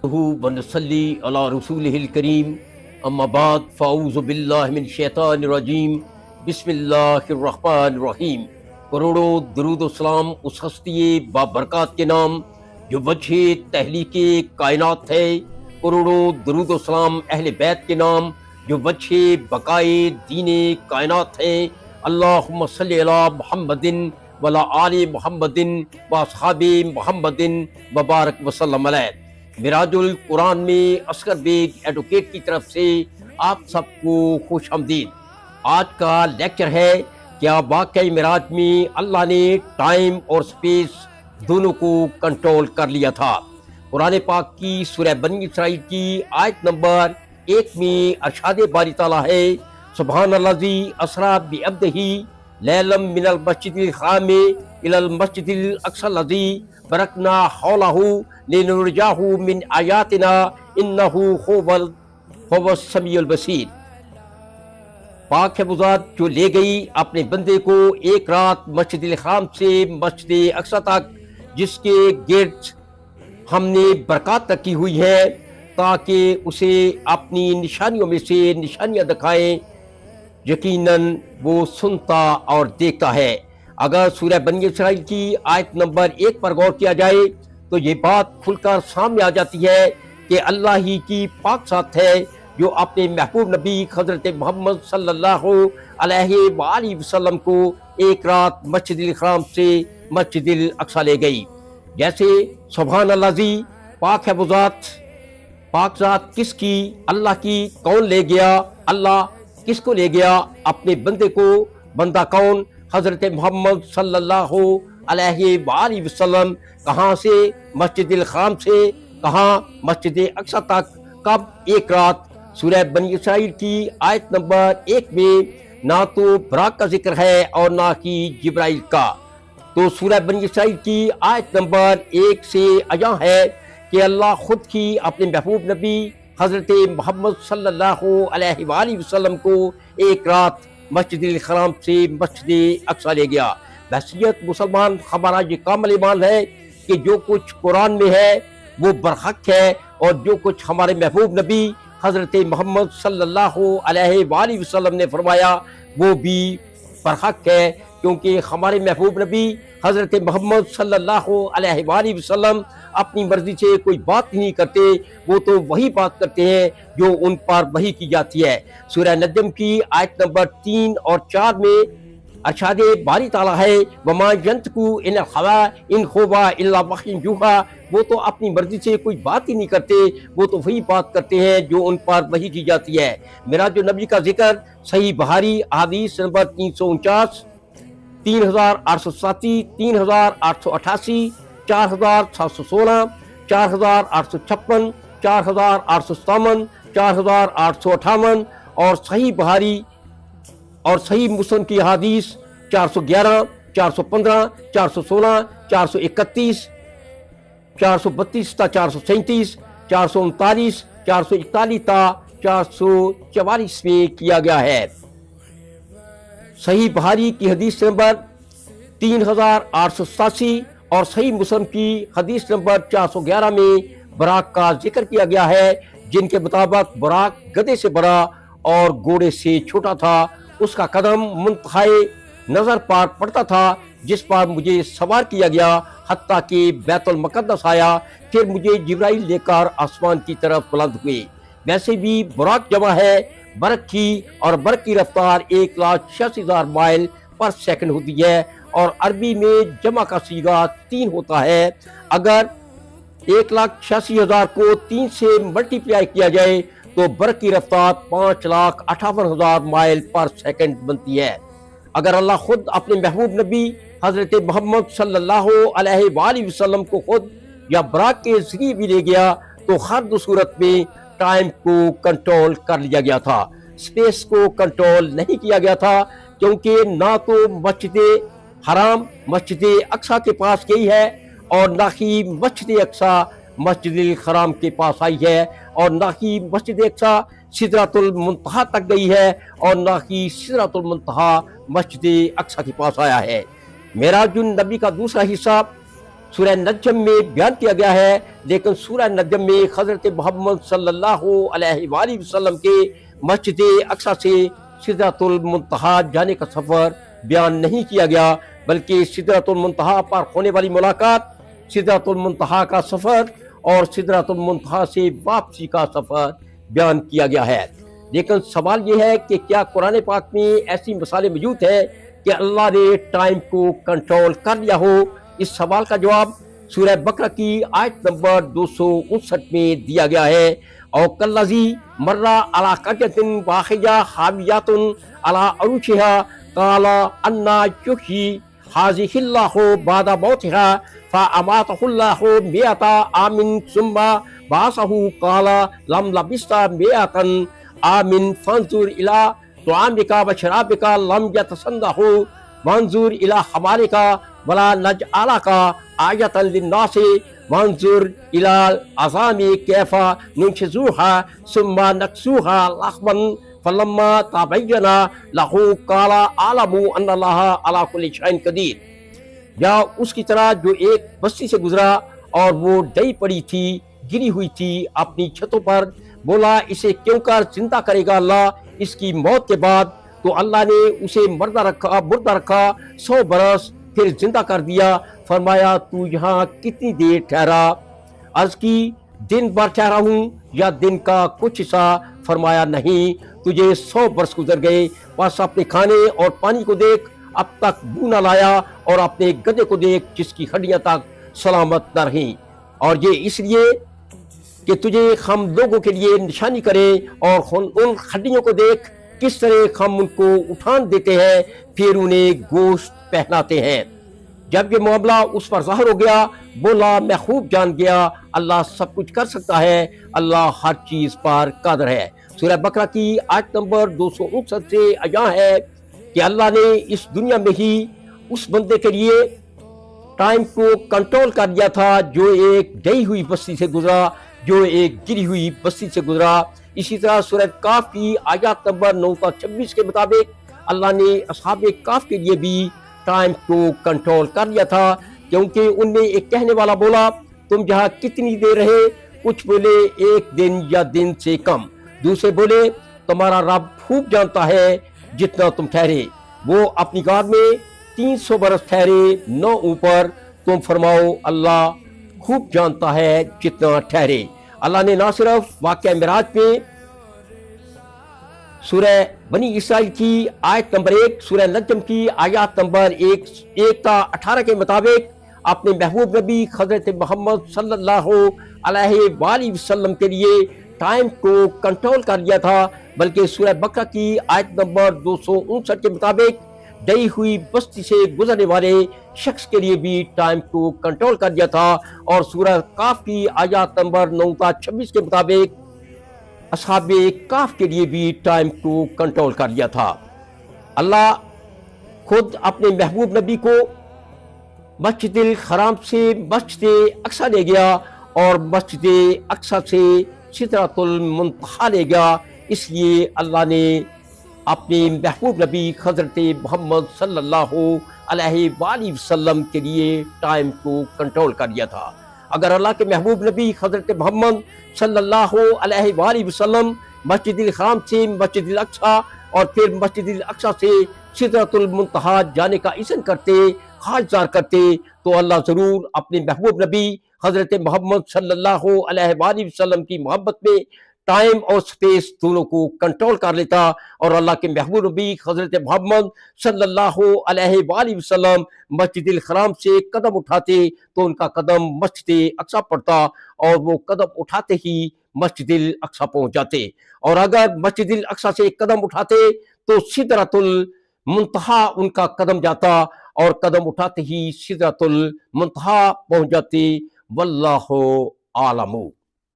ونصلی علی رسولہ الکریم اما بعد فاعوذ باللہ من الشیطان الرجیم بسم اللہ الرحمن الرحیم۔ کروڑوں درود و سلام اس ہستی بابرکات کے نام جو وجہ تحلیق کائنات ہے، کروڑوں درود و سلام اہل بیت کے نام جو وجہ بقائے دین کائنات ہے۔ اللہم صلی علی محمد وعلی آل محمد واصحاب محمد وبارک وسلم علیہ۔ معراج القرآن میں اصغر بیگ ایڈوکیٹ کی طرف سے آپ سب کو خوش آمدید۔ آج کا لیکچر ہے کیا واقعی معراج میں اللہ نے ٹائم اور سپیس دونوں کو کنٹرول کر لیا تھا۔ قرآن پاک کی سورہ بنی اسرائیل کی آیت نمبر 1 میں ارشاد باری تعالیٰ ہے، سبحان الذی اسریٰ بعبدہ لیلا من المسجد الحرام الی المسجد الاقصی الذی بارکنا حولہ لنرجعہ من آیاتنا انہ هو السمیع البصیر۔ پاک ہے وہ ذات جو لے گئی اپنے بندے کو ایک رات مسجد الحرام سے مسجد اقصی تک، جس کے گرد ہم نے برکات رکھی ہوئی ہے تاکہ اسے اپنی نشانیوں میں سے نشانیاں دکھائیں، یقیناً وہ سنتا اور دیکھتا ہے۔ اگر سورہ بنی اسرائیل کی آیت نمبر 1 پر غور کیا جائے تو یہ بات کھل کر سامنے آ جاتی ہے کہ اللہ ہی کی پاک ذات ہے جو اپنے محبوب نبی حضرت محمد صلی اللہ علیہ وآلہ وسلم کو ایک رات مسجد الحرام سے مسجد الاقصی لے گئی۔ جیسے سبحان الذی، پاک ہے وہ ذات، پاک ذات کس کی؟ اللہ کی۔ کون لے گیا؟ اللہ۔ کس کو لے گیا؟ اپنے بندے کو۔ بندہ کون؟ حضرت محمد صلی اللہ علیہ وآلہ وسلم۔ کہاں سے؟ مسجد الحرام سے۔ کہاں؟ مسجد اقصی تک۔ کب؟ ایک رات۔ سورہ بنی اسرائیل کی آیت نمبر 1 میں نہ تو براق کا ذکر ہے اور نہ ہی جبرائیل کا۔ تو سورہ بنی اسرائیل کی آیت نمبر 1 سے عیاں ہے کہ اللہ خود ہی اپنے محبوب نبی حضرت محمد صلی اللہ علیہ وآلہ وسلم کو ایک رات مسجد الحرام سے مسجد اقصی لے گیا۔ بحیثیت مسلمان ہمارا یہ کامل ایمان ہے کہ جو کچھ قرآن میں ہے وہ برحق ہے، اور جو کچھ ہمارے محبوب نبی حضرت محمد صلی اللہ علیہ وآلہ وسلم نے فرمایا وہ بھی برحق ہے، کیونکہ ہمارے محبوب نبی حضرت محمد صلی اللہ علیہ وآلہ وسلم اپنی مرضی سے کوئی بات نہیں کرتے، وہ تو وہی بات کرتے ہیں جو ان پر وحی کی جاتی ہے۔ سورہ نجم کی آیت نمبر 3 اور 4 میں ارشاد باری تعالیٰ ہے، وما ینطق عن الہوی ان ہو الا وحی یوحی۔ وہ تو اپنی مرضی سے کوئی بات ہی نہیں کرتے، وہ تو وہی بات کرتے ہیں جو ان پر وحی کی جاتی ہے۔ معراج النبی کا ذکر صحیح بخاری حدیث نمبر 349، 3837، 3888، 4716، 4856، 4857، 4858 اور صحیح بخاری اور صحیح مسلم کی حدیث 411، 415، 416، 431، 432 تا 437، 439، 441 تا 444 میں کیا گیا ہے۔ صحیح بخاری کی حدیث نمبر 3887 اور صحیح مسلم کی حدیث نمبر 411 میں براق کا ذکر کیا گیا ہے، جن کے مطابق براق گدھے سے بڑا اور گھوڑے سے چھوٹا تھا۔ اس کا قدم منتہائے نظر پر پڑتا تھا، جس پر مجھے سوار کیا گیا حتیٰ کہ بیت المقدس آیا، پھر مجھے جبرائیل لے کر آسمان کی طرف بلند ہوئے۔ ویسے بھی براق جمع ہے برق کی، اور برق کی رفتار 1,86,000 مائل پر سیکنڈ ہوتی ہے، اور عربی میں جمع کا صیغہ 3 ہوتا ہے۔ اگر 1,86,000 کو 3 سے ملٹیپلائی کیا جائے تو برق کی رفتار 5,58,000 مائل پر سیکنڈ بنتی ہے۔ اگر اللہ خود اپنے محبوب نبی حضرت محمد صلی اللہ علیہ وآلہ وسلم کو خود یا براق کے ذریعے بھی لے گیا تو ہر دو صورت میں ٹائم کو کنٹرول کر لیا گیا تھا، سپیس کو کنٹرول نہیں کیا گیا تھا، کیونکہ نہ تو مسجد حرام مسجد اقصی کے پاس گئی ہے، اور نہ ہی مسجد اقصی مسجد الحرام کے پاس آئی ہے، اور نہ ہی مسجد اقصی سدرۃ المنتہا تک گئی ہے، اور نہ ہی سدرۃ المنتہا مسجد اقصی کے پاس آیا ہے۔ معراج النبی کا دوسرا حصہ سورہ نجم میں بیان کیا گیا ہے، لیکن سورہ نجم میں حضرت محمد صلی اللہ علیہ وآلہ وسلم کے مسجد اقصیٰ سے سدرۃ المنتہا جانے کا سفر بیان نہیں کیا گیا، بلکہ سدرۃ المنتہا پر ہونے والی ملاقات، سدرۃ المنتہا کا سفر اور سدرۃ المنتہا سے واپسی کا سفر بیان کیا گیا ہے۔ لیکن سوال یہ ہے کہ کیا قرآن پاک میں ایسی مثالیں موجود ہیں کہ اللہ نے ٹائم کو کنٹرول کر لیا ہو؟ اس سوال کا جواب سورہ بقرہ کی آیت نمبر 259 میں دیا گیا ہے۔ اور کلذی مرہ علی قریۃ واخیہ خاویۃ علی عروشہا قال انا یحیی ہذہ اللہ بعد موتہا فاماتہ اللہ مئۃ عام ثم بعثہ قال لم لبثت مئۃ عام فانظر الی طعامک وشرابک لم یتسنہ وانظر الی حمارک ولا نجعلک آیۃ للناس وانظر الی العظام کیف ننشزوها ثم نکسوها لحما فلما تبین لہ قال اعلم ان اللہ علی کل شیء قدیر۔ یا اس کی طرح جو ایک بستی سے گزرا اور وہ ڈئی پڑی تھی، گری ہوئی تھی اپنی چھتوں پر، بولا اسے کیوں کر زندہ کرے گا اللہ اس کی موت کے بعد؟ تو اللہ نے اسے مردہ رکھا 100 برس، پھر زندہ کر دیا۔ فرمایا تو یہاں کتنی دیر ٹھہرا؟ عرض کی دن بھر ٹھہرا ہوں یا دن کا کچھ حصہ؟ فرمایا نہیں، تجھے 100 برس گزر گئے۔ بس اپنے کھانے اور پانی کو دیکھ، اب تک بو نہ لایا، اور اپنے گدھے کو دیکھ جس کی ہڈیاں تک سلامت نہ رہیں، اور یہ اس لیے کہ تجھے ہم لوگوں کے لیے نشانی کریں، اور ان ہڈیوں کو دیکھ کس طرح ہم ان کو اٹھان دیتے ہیں پھر انہیں گوشت پہناتے ہیں۔ جب یہ معاملہ اس پر ظاہر ہو گیا، بولا میں خوب جان گیا اللہ سب کچھ کر سکتا ہے، اللہ ہر چیز پر قادر ہے۔ سورہ بقرہ کی آیت نمبر 259 سے آیا ہے کہ اللہ نے اس دنیا میں ہی اس بندے کے لیے ٹائم کو کنٹرول کر دیا تھا جو ایک ڈئی ہوئی بستی سے گزرا، جو ایک گری ہوئی بستی سے گزرا۔ اسی طرح سورہ کاف کی آیات نمبر 9 تا 26 کے مطابق اللہ نے اصحاب کاف کے لیے بھی ٹائم کو کنٹرول کر لیا تھا، کیونکہ ان میں ایک کہنے والا بولا تم جہاں کتنی دیر رہے؟ کچھ بولے 1 دن یا دن سے کم، دوسرے بولے تمہارا رب خوب جانتا ہے جتنا تم ٹھہرے۔ وہ اپنی غار میں 300 برس ٹھہرے 9 اوپر، تم فرماؤ اللہ خوب جانتا ہے جتنا ٹھہرے۔ اللہ نے نہ صرف واقعہ معراج میں سورہ بنی اسرائیل کی آیت نمبر 1، سورہ نجم کی آیات نمبر 1 تا 18 کے مطابق اپنے محبوب نبی حضرت محمد صلی اللہ علیہ وآلہ وسلم کے لیے ٹائم کو کنٹرول کر لیا تھا، بلکہ سورہ بقرہ کی آیت نمبر 259 کے مطابق ڈئی ہوئی بستی سے گزرنے والے شخص کے لیے بھی ٹائم کو کنٹرول کر دیا تھا، اور سورہ کاف کی آیات نمبر 9 تا 26 کے مطابق اصحاب کاف کے لیے بھی ٹائم کو کنٹرول کر لیا تھا۔ اللہ خود اپنے محبوب نبی کو مسجد الحرام سے مسجد اقصیٰ لے گیا، اور مسجد اقصیٰ سے سدرۃ المنتہا لے گیا۔ اس لیے اللہ نے اپنے محبوب نبی حضرت محمد صلی اللہ علیہ وآلہ وسلم کے لیے ٹائم کو کنٹرول کر لیا تھا۔ اگر اللہ کے محبوب نبی حضرت محمد صلی اللہ علیہ وآلہ وسلم مسجد الحرام سے مسجد الاقصیٰ اور پھر مسجد الاقصیٰ سے سدرۃ المنتہا جانے کا اذن کرتے، خواہش ظاہر کرتے، تو اللہ ضرور اپنے محبوب نبی حضرت محمد صلی اللہ علیہ وآلہ وسلم کی محبت میں ٹائم اور سپیس دونوں کو کنٹرول کر لیتا، اور اللہ کے محبوب نبی حضرت محمد صلی اللہ علیہ وآلہ وسلم مسجد الحرام سے قدم اٹھاتے تو ان کا قدم مسجد اقصیٰ پڑتا، اور وہ قدم اٹھاتے ہی مسجد الاقصیٰ پہنچ جاتے، اور اگر مسجد الاقصیٰ سے قدم اٹھاتے تو سدرۃ المنتہا ان کا قدم جاتا، اور قدم اٹھاتے ہی سدرۃ المنتہا پہنچ جاتے۔ واللہ عالم۔